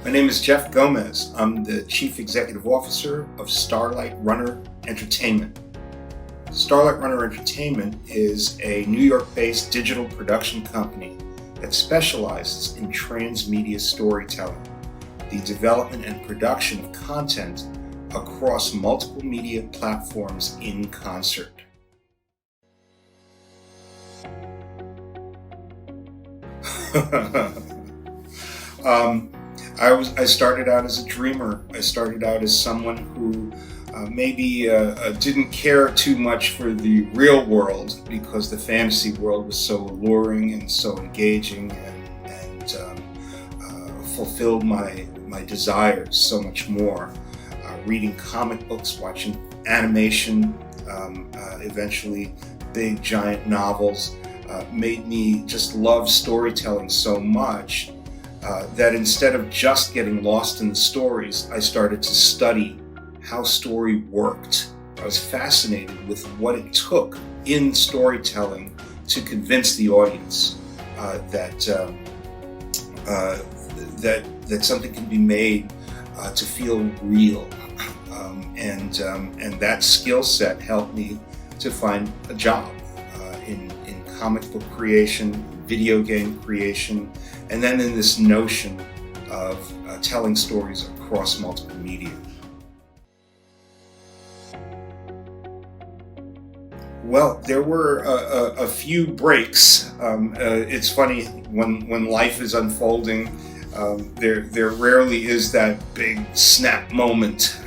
My name is Jeff Gomez. I'm the Chief Executive Officer of Starlight Runner Entertainment. Starlight Runner Entertainment is a New York-based digital production company that specializes in transmedia storytelling, the development and production of content across multiple media platforms in concert. I started out as a dreamer. I started out as someone who maybe didn't care too much for the real world because the fantasy world was so alluring and so engaging and fulfilled my desires so much more. Reading comic books, watching animation, eventually big giant novels made me just love storytelling so much that instead of just getting lost in the stories, I started to study how story worked. I was fascinated with what it took in storytelling to convince the audience that something can be made to feel real, and that skill set helped me to find a job in comic book creation, video game creation, and then in this notion of telling stories across multiple media. Well, there were a few breaks. It's funny, when life is unfolding, there rarely is that big snap moment.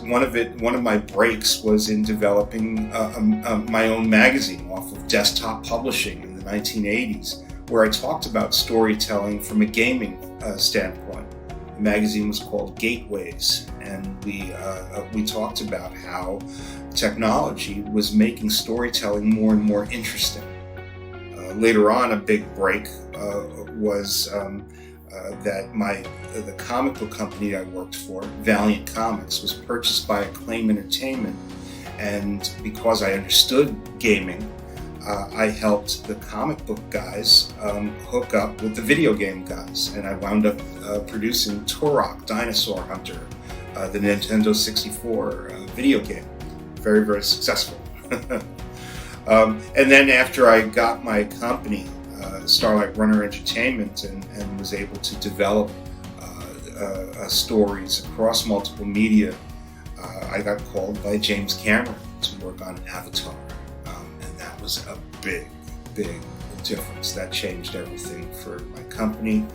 One of my breaks was in developing my own magazine off of desktop publishing in the 1980s, where I talked about storytelling from a gaming standpoint. The magazine was called Gateways, and we talked about how technology was making storytelling more and more interesting. Later on, a big break was that the comic book company I worked for, Valiant Comics, was purchased by Acclaim Entertainment, and because I understood gaming, I helped the comic book guys hook up with the video game guys, and I wound up producing Turok Dinosaur Hunter, the Nintendo 64 video game. Very, very successful. And then after I got my company, Starlight Runner Entertainment, and was able to develop stories across multiple media, I got called by James Cameron to work on Avatar. And that was a big difference. That changed everything for my company,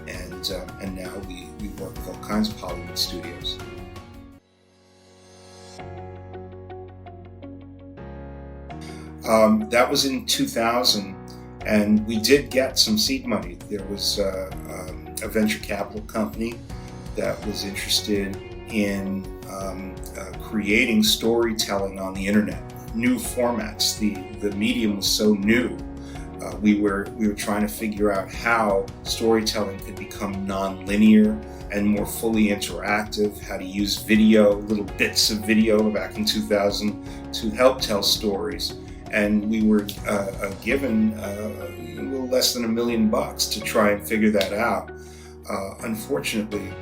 and now we work with all kinds of Hollywood studios. That was in 2000, and we did get some seed money. There was a venture capital company that was interested in creating storytelling on the internet, new formats. The medium was so new. We were trying to figure out how storytelling could become non-linear and more fully interactive, how to use video, little bits of video back in 2000 to help tell stories. And we were given a little less than $1 million to try and figure that out. Unfortunately,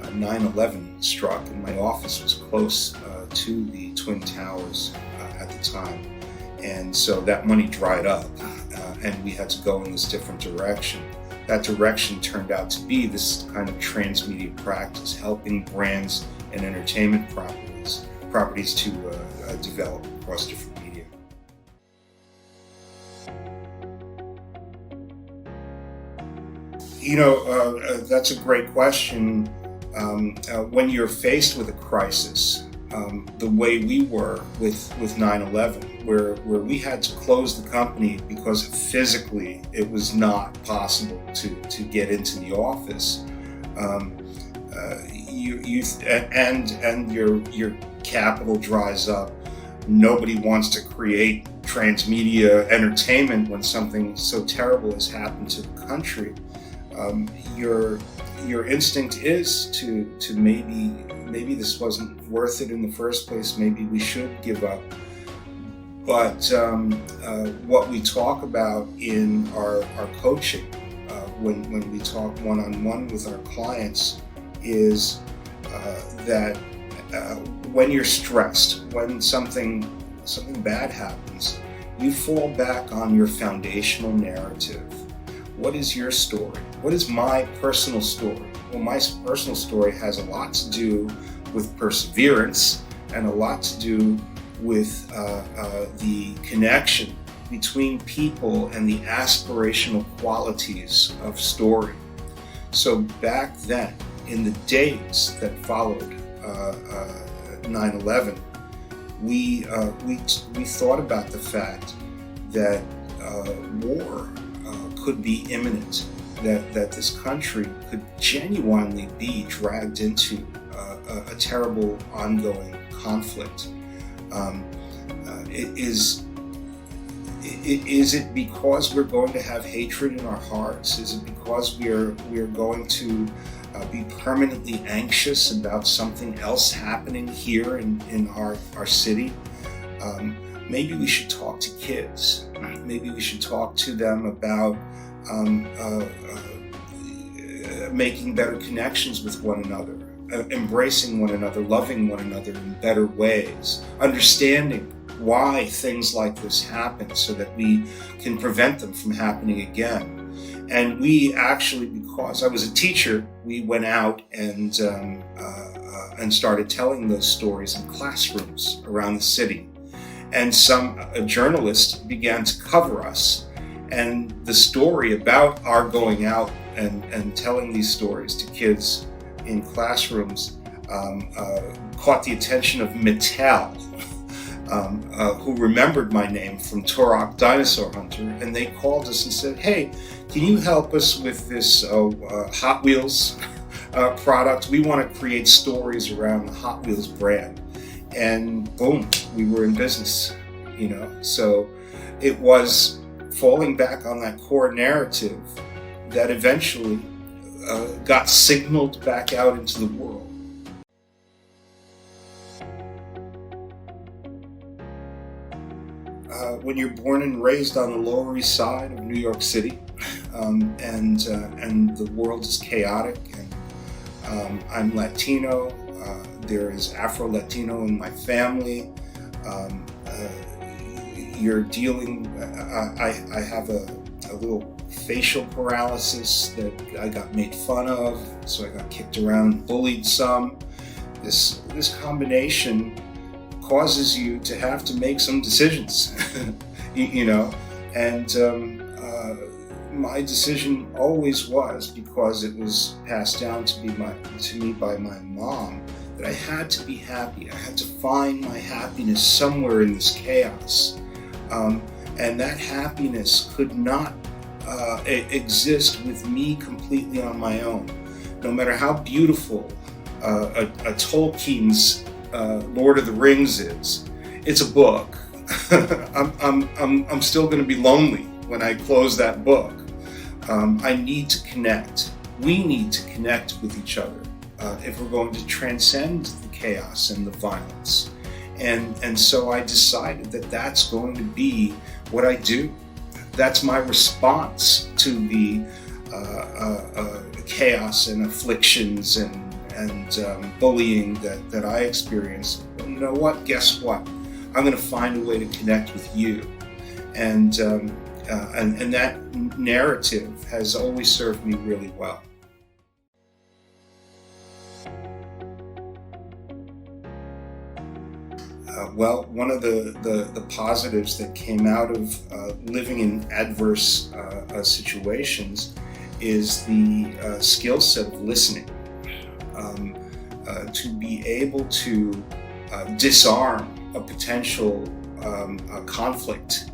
9/11 struck, and my office was close to the Twin Towers at the time. And so that money dried up, and we had to go in this different direction. That direction turned out to be this kind of transmedia practice, helping brands and entertainment properties to develop across different media. That's a great question. When you're faced with a crisis, the way we were with 9/11, where we had to close the company because physically it was not possible to get into the office, your capital dries up. Nobody wants to create transmedia entertainment when something so terrible has happened to the country. Your instinct is to maybe this wasn't worth it in the first place. Maybe we should give up. But what we talk about in our coaching when we talk one-on-one with our clients is that when you're stressed, when something bad happens, you fall back on your foundational narrative. What is your story? What is my personal story? Well, my personal story has a lot to do with perseverance and a lot to do with the connection between people and the aspirational qualities of story. So back then, in the days that followed 9/11, we thought about the fact that war could be imminent, that this country could genuinely be dragged into a terrible ongoing conflict. Is it because we're going to have hatred in our hearts? Is it because we are going to be permanently anxious about something else happening here in our city? Maybe we should talk to kids. Maybe we should talk to them about making better connections with one another, embracing one another, loving one another in better ways, understanding why things like this happen so that we can prevent them from happening again. And we actually, because I was a teacher, we went out and started telling those stories in classrooms around the city. And a journalist began to cover us. And the story about our going out and telling these stories to kids in classrooms caught the attention of Mattel, who remembered my name from Turok Dinosaur Hunter, and they called us and said, "Hey, can you help us with this Hot Wheels product? We want to create stories around the Hot Wheels brand." And boom, we were in business, So it was falling back on that core narrative that eventually got signaled back out into the world. When you're born and raised on the Lower East Side of New York City, and the world is chaotic, and I'm Latino, there is Afro-Latino in my family, you're dealing, I have a little facial paralysis that I got made fun of, so I got kicked around, bullied some. This combination causes you to have to make some decisions, and my decision always was, because it was passed down to me by my mom, that I had to be happy. I had to find my happiness somewhere in this chaos, and that happiness could not exist with me completely on my own. No matter how beautiful a Tolkien's Lord of the Rings is, it's a book. I'm still going to be lonely when I close that book. I need to connect. We need to connect with each other if we're going to transcend the chaos and the violence. And so I decided that that's going to be what I do. That's my response to the chaos and afflictions and bullying that I experienced. But you know what? Guess what? I'm going to find a way to connect with you. And that narrative has always served me really well. Well, one of the positives that came out of living in adverse situations is the skill set of listening. To be able to disarm a potential conflict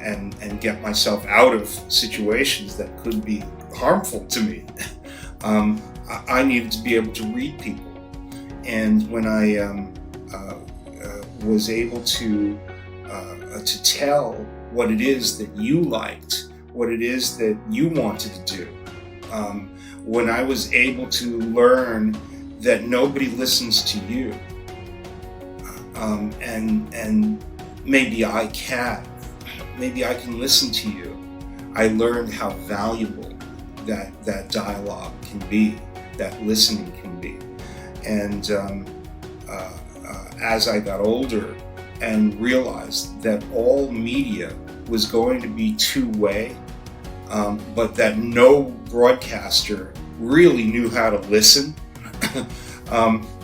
and get myself out of situations that could be harmful to me. I needed to be able to read people. And when I was able to tell what it is that you liked, what it is that you wanted to do, when I was able to learn that nobody listens to you, and maybe I can listen to you, I learned how valuable that dialogue can be, that listening can be. And as I got older and realized that all media was going to be two-way, but that no broadcaster really knew how to listen,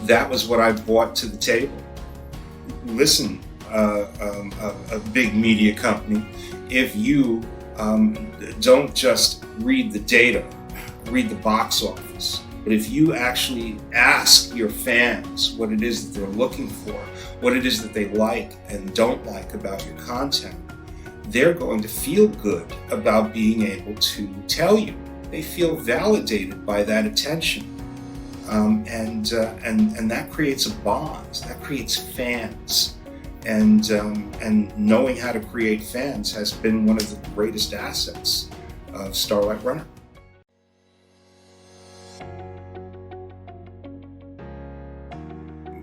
that was what I brought to the table. Listen, a big media company, if you don't just read the data, read the box office, but if you actually ask your fans what it is that they're looking for, what it is that they like and don't like about your content, they're going to feel good about being able to tell you. They feel validated by that attention. And that creates a bond, that creates fans. And knowing how to create fans has been one of the greatest assets of Starlight Runner.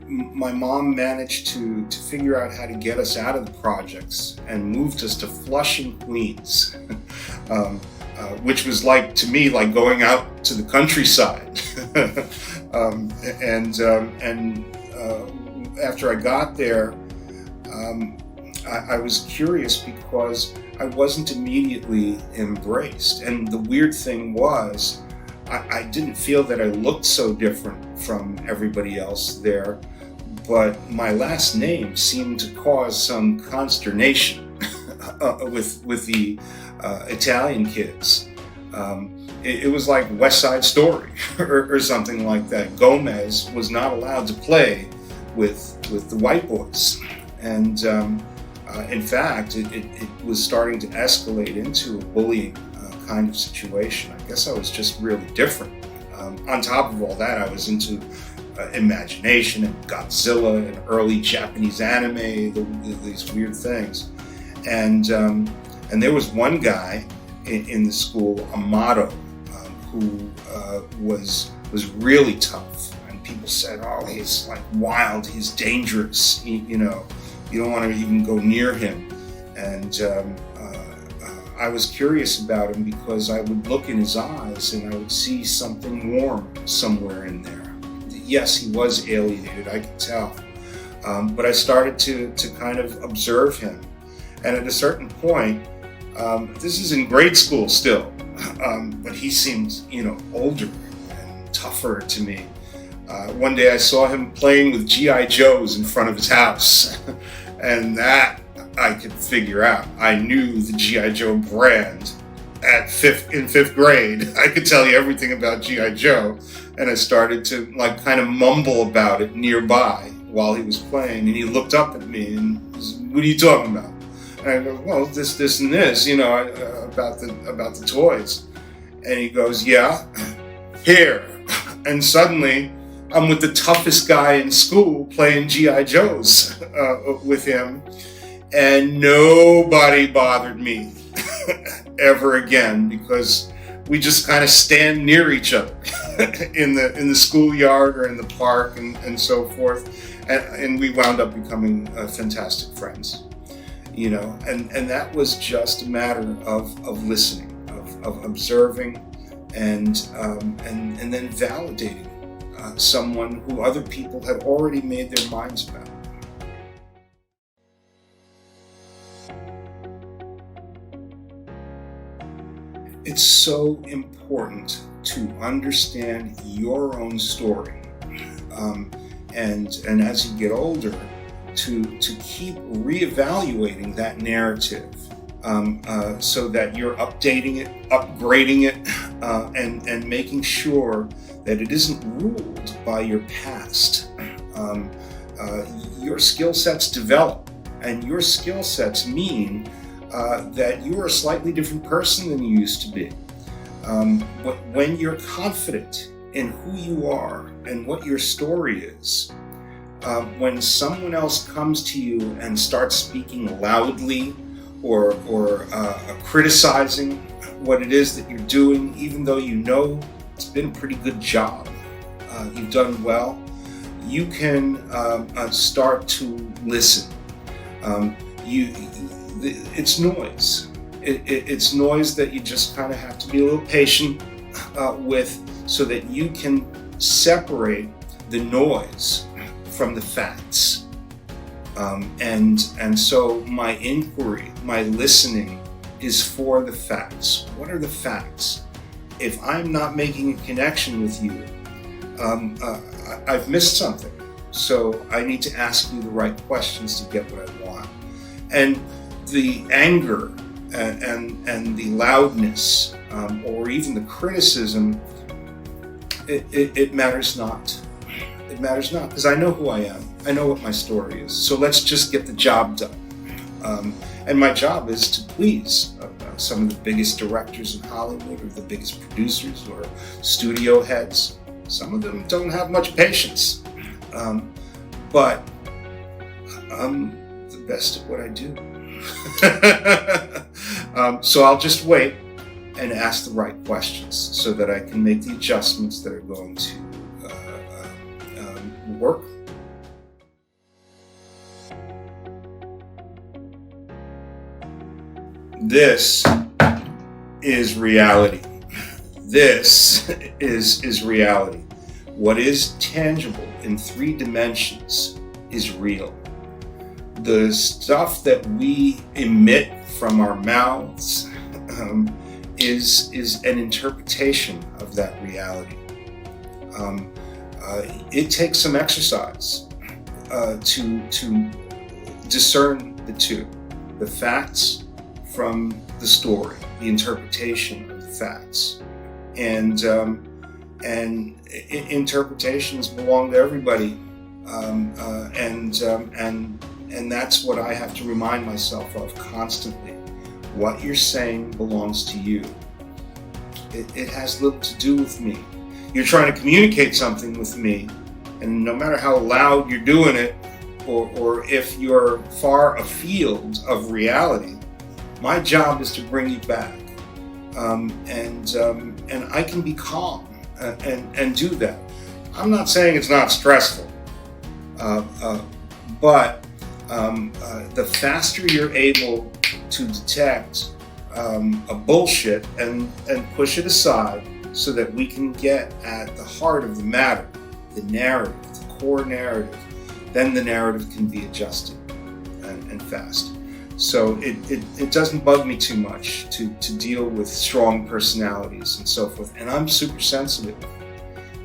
My mom managed to figure out how to get us out of the projects and moved us to Flushing, Queens, which was to me like going out to the countryside. After I got there, I was curious because I wasn't immediately embraced. And the weird thing was, I didn't feel that I looked so different from everybody else there, but my last name seemed to cause some consternation with the Italian kids. It was like West Side Story or something like that. Gomez was not allowed to play with the white boys. And in fact, it was starting to escalate into a bullying kind of situation. I guess I was just really different. On top of all that, I was into imagination and Godzilla and early Japanese anime, these weird things. And there was one guy in the school, Amato, who was really tough. And people said, "Oh, he's like wild, he's dangerous, you don't want to even go near him." And I was curious about him because I would look in his eyes and I would see something warm somewhere in there. Yes, he was alienated, I could tell. But I started to kind of observe him. And at a certain point, this is in grade school still, but he seemed, older and tougher to me. One day I saw him playing with G.I. Joes in front of his house, and that I could figure out. I knew the G.I. Joe brand in fifth grade. I could tell you everything about G.I. Joe, and I started to kind of mumble about it nearby while he was playing, and he looked up at me and said, "What are you talking about?" And I go, "Well, this, and this, about the toys." And he goes, "Yeah, here." And suddenly, I'm with the toughest guy in school playing G.I. Joes with him, and nobody bothered me ever again because we just kind of stand near each other in the schoolyard or in the park and so forth, and we wound up becoming fantastic friends. And that was just a matter of listening, of observing, and then validating someone who other people had already made their minds about. It's so important to understand your own story, and as you get older, to keep reevaluating that narrative, so that you're updating it, upgrading it, and making sure that it isn't ruled by your past. Your skill sets develop, and your skill sets mean that you're a slightly different person than you used to be. When you're confident in who you are and what your story is, when someone else comes to you and starts speaking loudly or criticizing what it is that you're doing, even though it's been a pretty good job, you've done well, you can start to listen. It's noise. It's noise that you just kind of have to be a little patient so that you can separate the noise from the facts. And so my inquiry, my listening is for the facts. What are the facts? If I'm not making a connection with you, I've missed something. So I need to ask you the right questions to get what I want. And the anger and the loudness, or even the criticism, it matters not. It matters not, because I know who I am. I know what my story is. So let's just get the job done. And my job is to please some of the biggest directors in Hollywood, or the biggest producers, or studio heads. Some of them don't have much patience. But I'm the best at what I do. So I'll just wait and ask the right questions so that I can make the adjustments that are going to work. This is reality. This is reality. What is tangible in 3 dimensions is real. The stuff that we emit from our mouths is an interpretation of that reality. It takes some exercise to discern the two, the facts from the story, the interpretation of the facts. And interpretations belong to everybody, and that's what I have to remind myself of constantly. What you're saying belongs to you. It has little to do with me. You're trying to communicate something with me, and no matter how loud you're doing it, or if you're far afield of reality, my job is to bring you back, and I can be calm and do that. I'm not saying it's not stressful, but the faster you're able to detect a bullshit and push it aside, so that we can get at the heart of the matter, the narrative, the core narrative, then the narrative can be adjusted and fast. So it doesn't bug me too much to deal with strong personalities and so forth. And I'm super sensitive.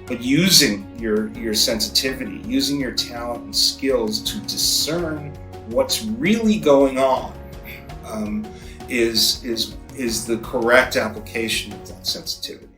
But using your sensitivity, using your talent and skills to discern what's really going on is the correct application of that sensitivity.